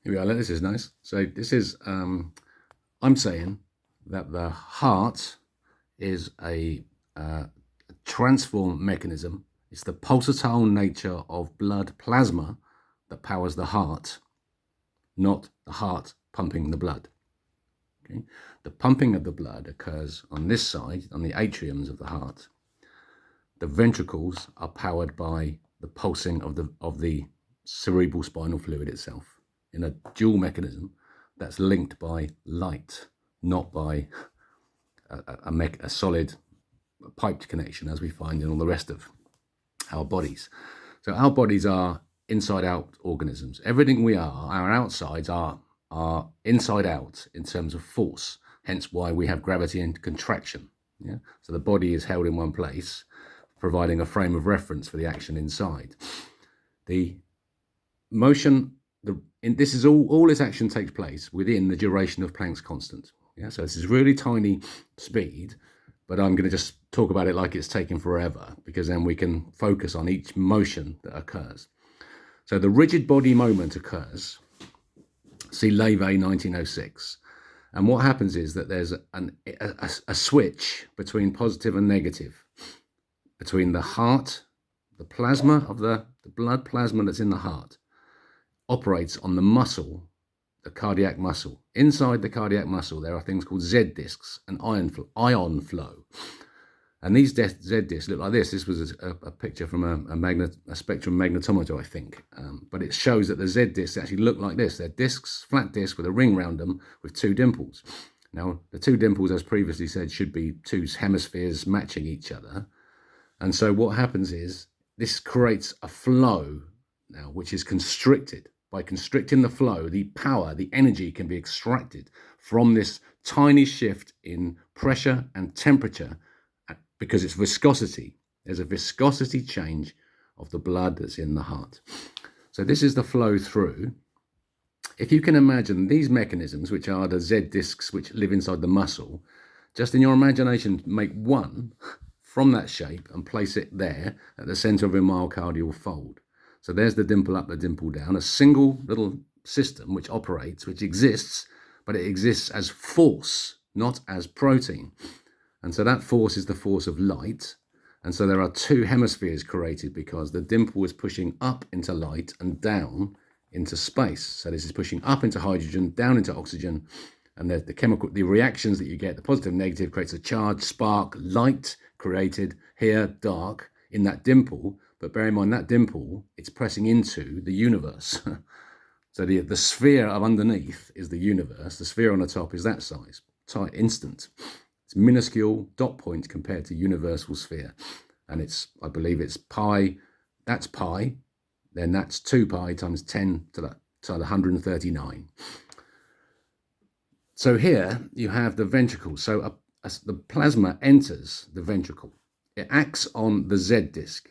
Here we are. This is nice. So this is, I'm saying that the heart is a transform mechanism. It's the pulsatile nature of blood plasma that powers the heart, not the heart pumping the blood. Okay? The pumping of the blood occurs on this side, on the atriums of the heart. The ventricles are powered by the pulsing of the cerebral spinal fluid itself in a dual mechanism that's linked by light, not by a solid piped connection as we find in all the rest of our bodies. So our bodies are inside-out organisms. Everything we are, our outsides are inside out in terms of force, hence why we have gravity and contraction. Yeah? So the body is held in one place, providing a frame of reference for the action inside. The motion, this is all this action takes place within the duration of Planck's constant. Yeah, so this is really tiny speed, but I'm going to just talk about it like it's taking forever, because then we can focus on each motion that occurs. So the rigid body moment occurs. See Levy 1906. And what happens is that there's a switch between positive and negative, between the heart, the plasma of the blood plasma that's in the heart operates on the muscle, the cardiac muscle. Inside the cardiac muscle, there are things called Z discs and ion flow. And these Z discs look like this. This was a picture from a spectrum magnetometer, I think. But it shows that the Z discs actually look like this. They're discs, flat discs with a ring round them with two dimples. Now, the two dimples, as previously said, should be two hemispheres matching each other. And so what happens is this creates a flow now, which is constricted. By constricting the flow, the power, the energy can be extracted from this tiny shift in pressure and temperature because it's viscosity. There's a viscosity change of the blood that's in the heart. So this is the flow through. If you can imagine these mechanisms, which are the Z discs which live inside the muscle, just in your imagination, make one from that shape and place it there at the center of a myocardial fold. So there's the dimple up, the dimple down, a single little system which operates, which exists, but it exists as force, not as protein. And so that force is the force of light. And so there are two hemispheres created because the dimple is pushing up into light and down into space. So this is pushing up into hydrogen, down into oxygen. And the reactions that you get, the positive and negative, creates a charge, spark, light created here, dark, in that dimple. But bear in mind that dimple, it's pressing into the universe. So the sphere of underneath is the universe. The sphere on the top is that size, tight, instant. It's minuscule dot point compared to universal sphere. And I believe it's pi, that's pi, then that's 2 pi times 10 to the 139. So here you have the ventricle. So the plasma enters the ventricle. It acts on the Z disc,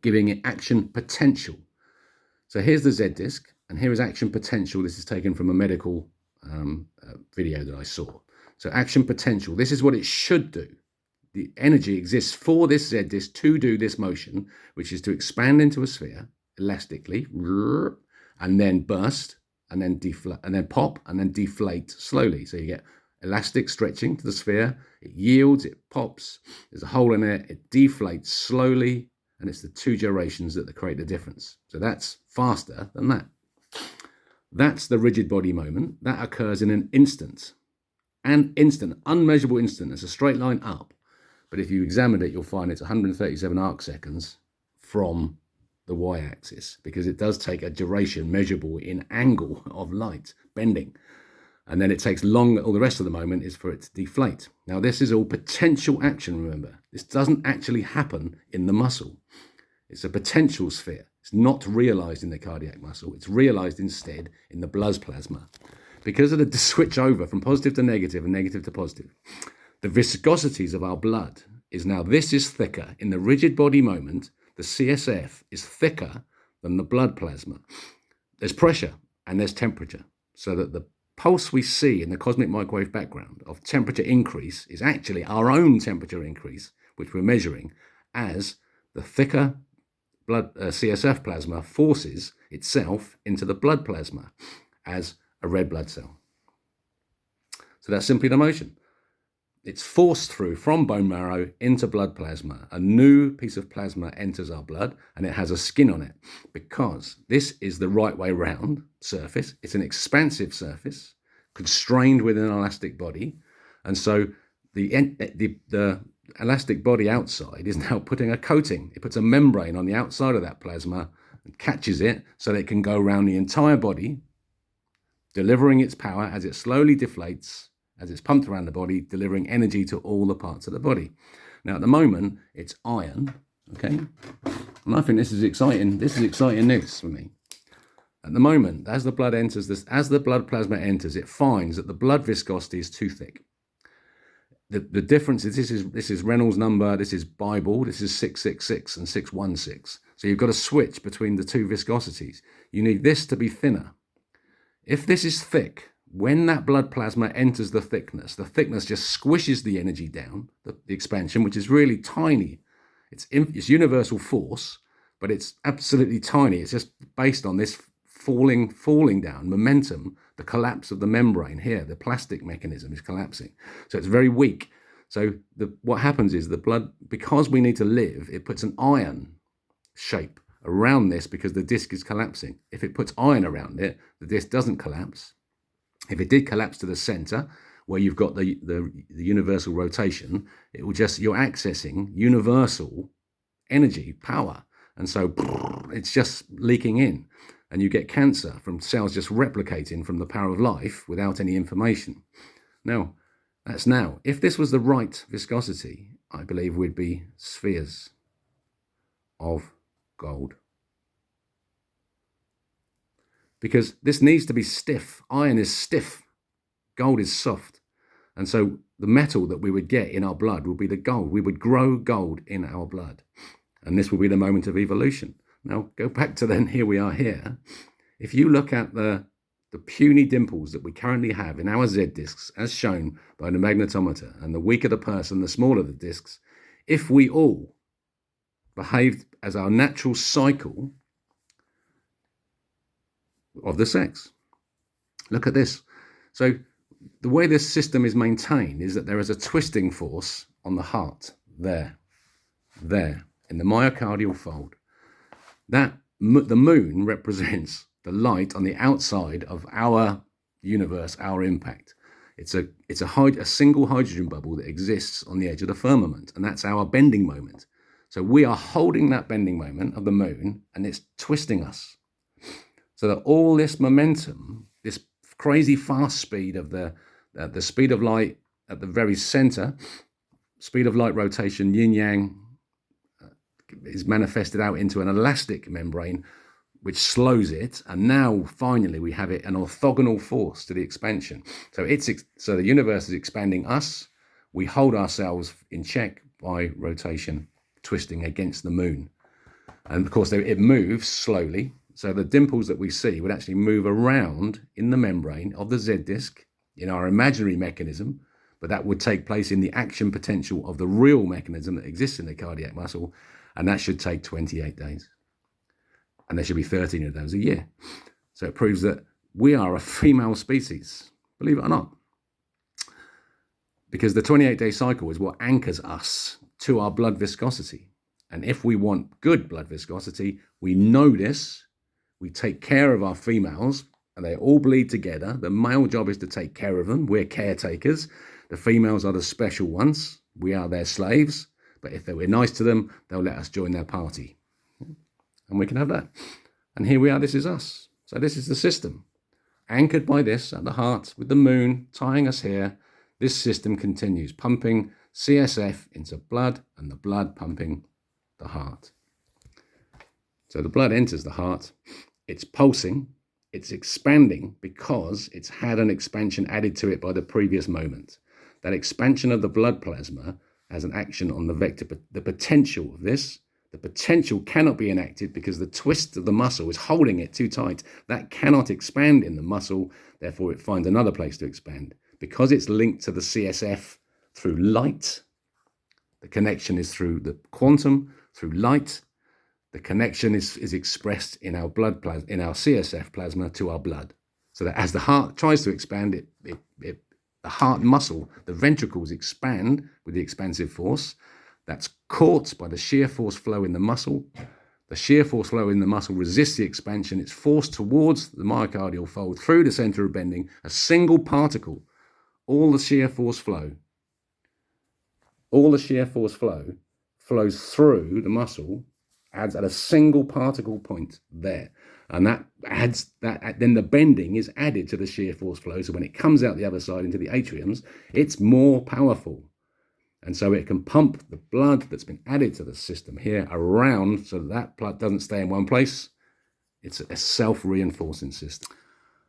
giving it action potential. So here's the Z disc, and here is action potential. This is taken from a medical video that I saw. So action potential, this is what it should do. The energy exists for this Z disc to do this motion, which is to expand into a sphere elastically, and then burst, and then deflate, and then pop, and then deflate slowly. So you get elastic stretching to the sphere, it yields, it pops, there's a hole in it, it deflates slowly, and it's the two gyrations that create the difference. So that's faster than that. That's the rigid body moment. That occurs in an instant. Unmeasurable instant. It's a straight line up. But if you examine it, you'll find it's 137 arc seconds from the y-axis, because it does take a duration measurable in angle of light, bending. And then it takes long, all the rest of the moment is for it to deflate. Now, this is all potential action, remember. This doesn't actually happen in the muscle. It's a potential sphere. It's not realized in the cardiac muscle. It's realized instead in the blood plasma. Because of the switch over from positive to negative and negative to positive, the viscosities of our blood is now, this is thicker. In the rigid body moment, the CSF is thicker than the blood plasma. There's pressure and there's temperature, so that the pulse we see in the cosmic microwave background of temperature increase is actually our own temperature increase, which we're measuring as the thicker CSF plasma forces itself into the blood plasma as a red blood cell. So that's simply the motion. It's forced through from bone marrow into blood plasma. A new piece of plasma enters our blood and it has a skin on it because this is the right way round surface. It's an expansive surface constrained within an elastic body. And so the elastic body outside is now putting a coating. It puts a membrane on the outside of that plasma and catches it so that it can go around the entire body, delivering its power as it slowly deflates, as it's pumped around the body, delivering energy to all the parts of the body. Now, at the moment, it's iron, okay? And I think this is exciting. This is exciting news for me. At the moment, as the blood enters this, as the blood plasma enters, it finds that the blood viscosity is too thick. The difference is this is Reynolds number, this is Bible, this is 666 and 616. So you've got to switch between the two viscosities. You need this to be thinner. If this is thick, when that blood plasma enters the thickness just squishes the energy down, the expansion, which is really tiny. It's universal force, but it's absolutely tiny. It's just based on this falling down momentum, the collapse of the membrane here, the plastic mechanism is collapsing. So it's very weak. So what happens is the blood, because we need to live, it puts an iron shape around this because the disc is collapsing. If it puts iron around it, the disc doesn't collapse. If it did collapse to the center, where you've got the universal rotation, it will just, you're accessing universal energy, power. And so it's just leaking in. And you get cancer from cells just replicating from the power of life without any information. Now, that's now. If this was the right viscosity, I believe we'd be spheres of gold. Because this needs to be stiff. Iron is stiff. Gold is soft. And so the metal that we would get in our blood would be the gold. We would grow gold in our blood. And this will be the moment of evolution. Now, go back to then, here we are here. If you look at the puny dimples that we currently have in our Z discs, as shown by the magnetometer, and the weaker the person, the smaller the discs, if we all behaved as our natural cycle of the sex. Look at this. So the way this system is maintained is that there is a twisting force on the heart, there, in the myocardial fold. That the moon represents the light on the outside of our universe, our impact. It's a single hydrogen bubble that exists on the edge of the firmament, and that's our bending moment. So we are holding that bending moment of the moon, and it's twisting us. So that all this momentum, this crazy fast speed of the speed of light at the very center, speed of light rotation, yin-yang, is manifested out into an elastic membrane, which slows it. And now, finally, we have it an orthogonal force to the expansion. So so the universe is expanding us. We hold ourselves in check by rotation, twisting against the moon. And of course, it moves slowly. So the dimples that we see would actually move around in the membrane of the Z disc in our imaginary mechanism, but that would take place in the action potential of the real mechanism that exists in the cardiac muscle, and that should take 28 days. And there should be 13 of those a year. So it proves that we are a female species, believe it or not. Because the 28-day cycle is what anchors us to our blood viscosity. And if we want good blood viscosity, we know this. We take care of our females, and they all bleed together. The male job is to take care of them. We're caretakers. The females are the special ones. We are their slaves. But if we're nice to them, they'll let us join their party. And we can have that. And here we are. This is us. So this is the system. Anchored by this at the heart with the moon tying us here, this system continues pumping CSF into blood and the blood pumping the heart. So the blood enters the heart. It's pulsing, it's expanding because it's had an expansion added to it by the previous moment. That expansion of the blood plasma has an action on the vector, but the potential of this, the potential cannot be enacted because the twist of the muscle is holding it too tight. That cannot expand in the muscle, therefore it finds another place to expand. Because it's linked to the CSF through light, the connection is through the quantum, through light. the connection is expressed in our blood plasma, in our CSF plasma to our blood. So that as the heart tries to expand, the heart muscle, the ventricles expand with the expansive force. That's caught by the shear force flow in the muscle. The shear force flow in the muscle resists the expansion. It's forced towards the myocardial fold through the center of bending. A single particle, all the shear force flow flows through the muscle, adds at a single particle point there. And that adds that, then the bending is added to the shear force flow. So when it comes out the other side into the atriums, it's more powerful. And so it can pump the blood that's been added to the system here around so that blood doesn't stay in one place. It's a self-reinforcing system.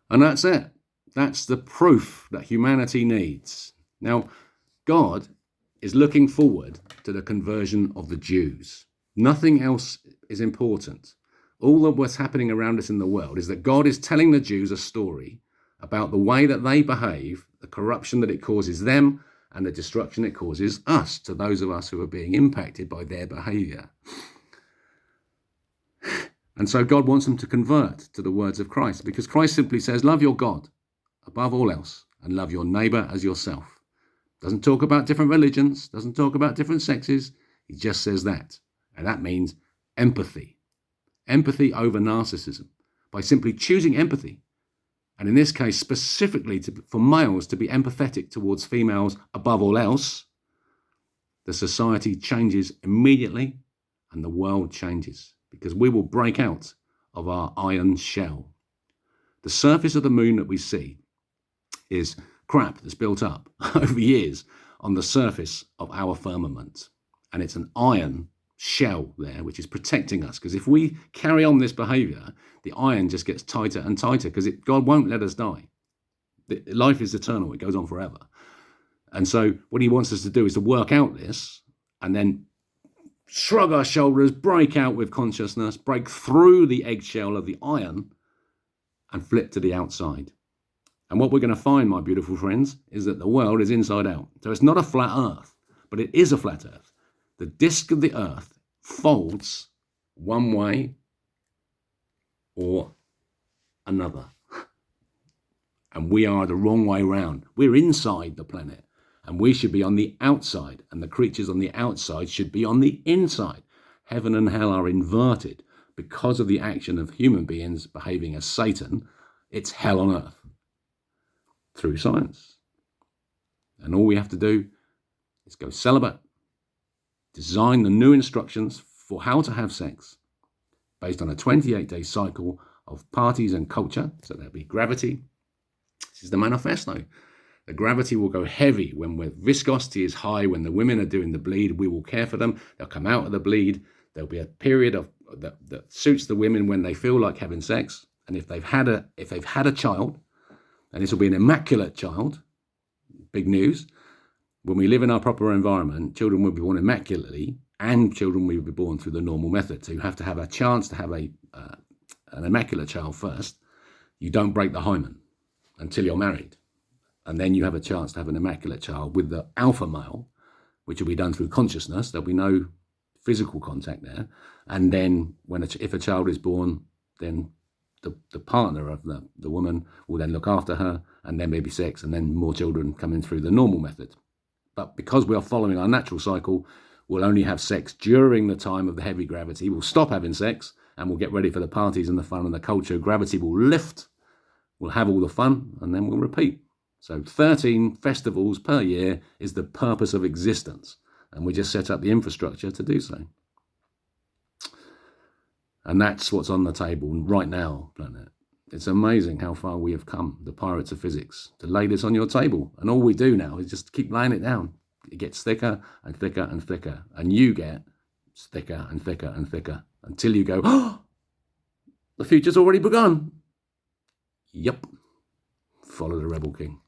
And that's it. That's the proof that humanity needs. Now, God is looking forward to the conversion of the Jews. Nothing else is important. All of what's happening around us in the world is that God is telling the Jews a story about the way that they behave, the corruption that it causes them, and the destruction it causes us, to those of us who are being impacted by their behavior. And so God wants them to convert to the words of Christ, because Christ simply says, love your God above all else and love your neighbor as yourself. Doesn't talk about different religions, doesn't talk about different sexes. He just says that. And that means empathy. Empathy over narcissism. By simply choosing empathy, and in this case specifically for males to be empathetic towards females above all else, the society changes immediately and the world changes, because we will break out of our iron shell. The surface of the moon that we see is crap that's built up over years on the surface of our firmament. And it's an iron shell there which is protecting us, because if we carry on this behavior, the iron just gets tighter and tighter, because God won't let us die. Life is eternal, it goes on forever. And so what he wants us to do is to work out this and then shrug our shoulders, break out with consciousness, break through the eggshell of the iron and flip to the outside. And what we're going to find, my beautiful friends, is that the world is inside out. So it's not a flat earth, but it is a flat earth. The disc of the earth folds one way or another. And we are the wrong way round. We're inside the planet and we should be on the outside, and the creatures on the outside should be on the inside. Heaven and hell are inverted because of the action of human beings behaving as Satan. It's hell on earth through science. And all we have to do is go celibate, design the new instructions for how to have sex based on a 28-day cycle of parties and culture. So there'll be gravity. This is the manifesto. The gravity will go heavy when viscosity is high. When the women are doing the bleed, we will care for them. They'll come out of the bleed. There'll be a period of that suits the women when they feel like having sex. And if they've had a child, and this will be an immaculate child, big news. When we live in our proper environment, children will be born immaculately, and children will be born through the normal method. So you have to have a chance to have an immaculate child first. You don't break the hymen until you're married. And then you have a chance to have an immaculate child with the alpha male, which will be done through consciousness. There'll be no physical contact there. And then if a child is born, then the partner of the woman will then look after her, and then maybe sex, and then more children come in through the normal method. But because we are following our natural cycle, we'll only have sex during the time of the heavy gravity. We'll stop having sex and we'll get ready for the parties and the fun and the culture. Gravity will lift, we'll have all the fun, and then we'll repeat. So 13 festivals per year is the purpose of existence. And we just set up the infrastructure to do so. And that's what's on the table right now, planet. It's amazing how far we have come, the pirates of physics, to lay this on your table. And all we do now is just keep laying it down. It gets thicker and thicker and thicker. And you get thicker and thicker and thicker until you go, oh, the future's already begun. Yep. Follow the Rebel King.